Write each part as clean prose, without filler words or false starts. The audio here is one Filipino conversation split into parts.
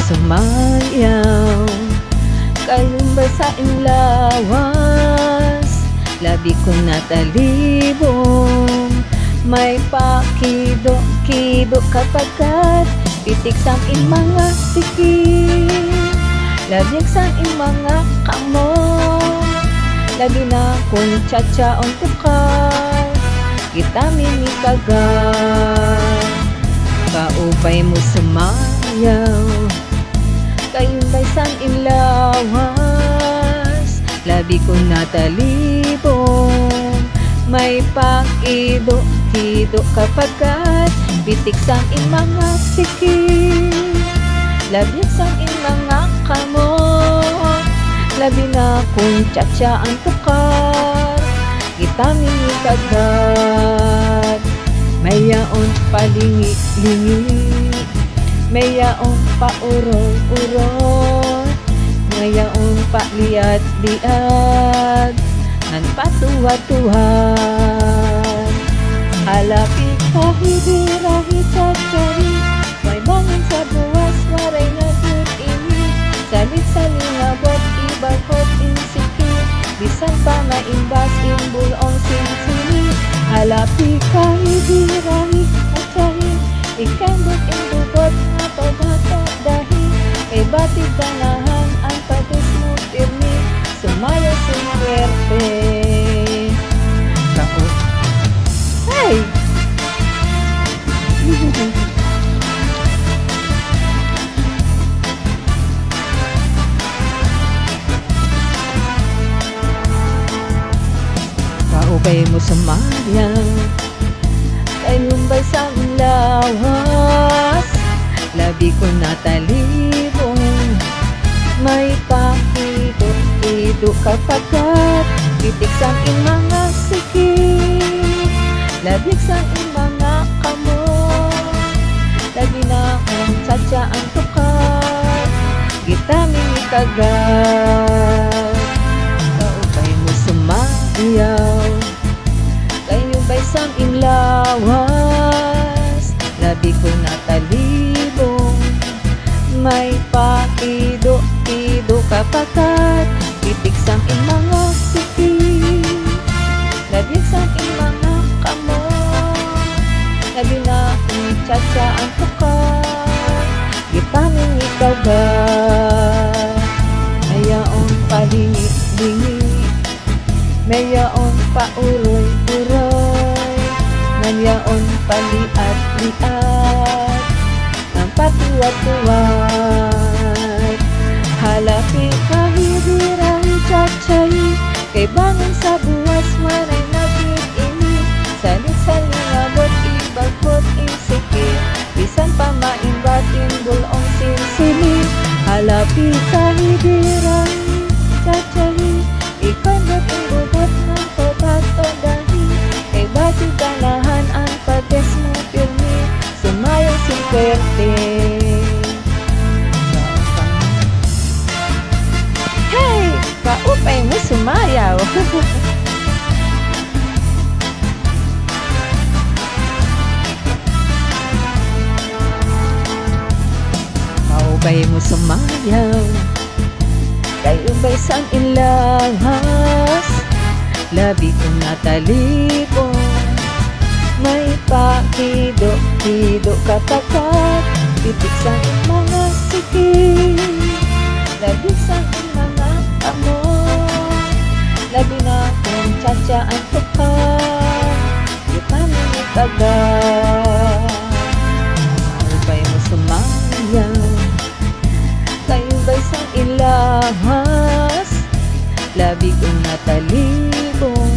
sumayaw, kalumba sa inlawas, labi ko natalibong, may pakido-kido kapagkat pitik sang in mga sikip, labig sang in mga kamo, labi na kung tsa-tsaon tukay, kita minikagan, kaupay mo sumayaw, kayong bay sang inlawas, labi ko natalibong, may pakido-kido kapagkat bitik sang in mga sikip, labi sang in mga kamo, labi na kung tsa-tsa ang tukar, kita minikagat, mayaon palingi-lingi, mayaon pauroy-uroy, mayaon paliat-liat, nan patuwa-tuhan, halapi kahibirahi cacari, may bangin sa buwas, waray na dut ini, salit-saling abot, ibakot insikip, bisan pa maimbas imbulong sinsini, halapi kahibirahi cacari, ikandot imbubot nga pagbato dahi, kay batid banahan ang patis mo pirmi, sumayo sumwerte. Kao. Hey! Kaupay mo sumayaw, kay lumbay sa lawas, labi ko natalibong, may pakido-kido kapagkat pitik sang in mga sikip, labig sang in mga kamo, labi na kung tsa-tsa ang tukar, kita minikagat, kaupay mo sumayaw, kayo ba'y sang inlawas, labi ko natalibong, may pakido-kido kapagkat pitik sang in mga sikip, labi sang in mga kamo, labi na kung tsa-tsa ang tukar, kita minikagat, mayaon palingi-lingi, mayaon pauroy-uroy, mayaon paliat-liat, ang patuwa-tuwat, halapi kahibirahi cacay, kay bangon sa buwas maray nagit ini, salit-saling abot ibagkot insikip, bisan pa maimbat imbulong sinsini, halapi kahibirahi cacay, ikandot imbubot ng potato dahi, kay batid ganahan ang pates mo pirmi, sumayo sumwerte. Hey! Kaupay mo sumayaw. Kaupay mo sumayaw, kayo ba'y sang inlahas, labi kong natalibong, may pakido-kido kapagkat pitik sang mga sikip, labi sang mga kamo, labi na kung tsa-tsa ang tukar, kita minikagat, kaupay mo sumayaw, kayo ba'y sang ilahas, labi kong natalibong,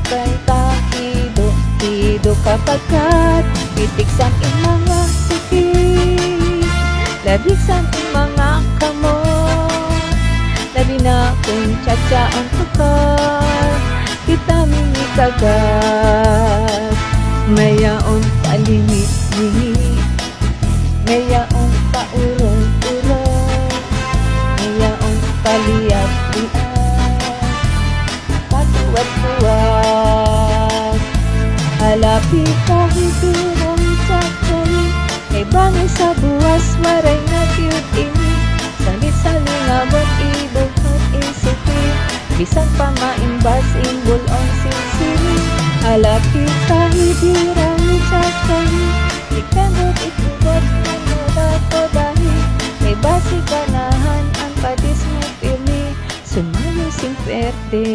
kay pakido-kido kapagkat pitik sang in mga sikip, labi sang in mga kamo, labi na kung tsa-tsa ang tukar, kita minikagat, mayaon palingi-lingi, mayaon pauroy-uroy, mayaon paliat-liat, patuwat-tuwat, halapi kahibirang cacay, kay Bangi sa buwas, waray na cute ini. Salit-salingabot, ibuhat isipi. Bisan pa maimbas, imbulong sinsiri. Alaki kahibirang chakari. Ikandot itubot, nanuda ko dahi. May basi ganahan, ang padis mo pili. Sumayo simperte.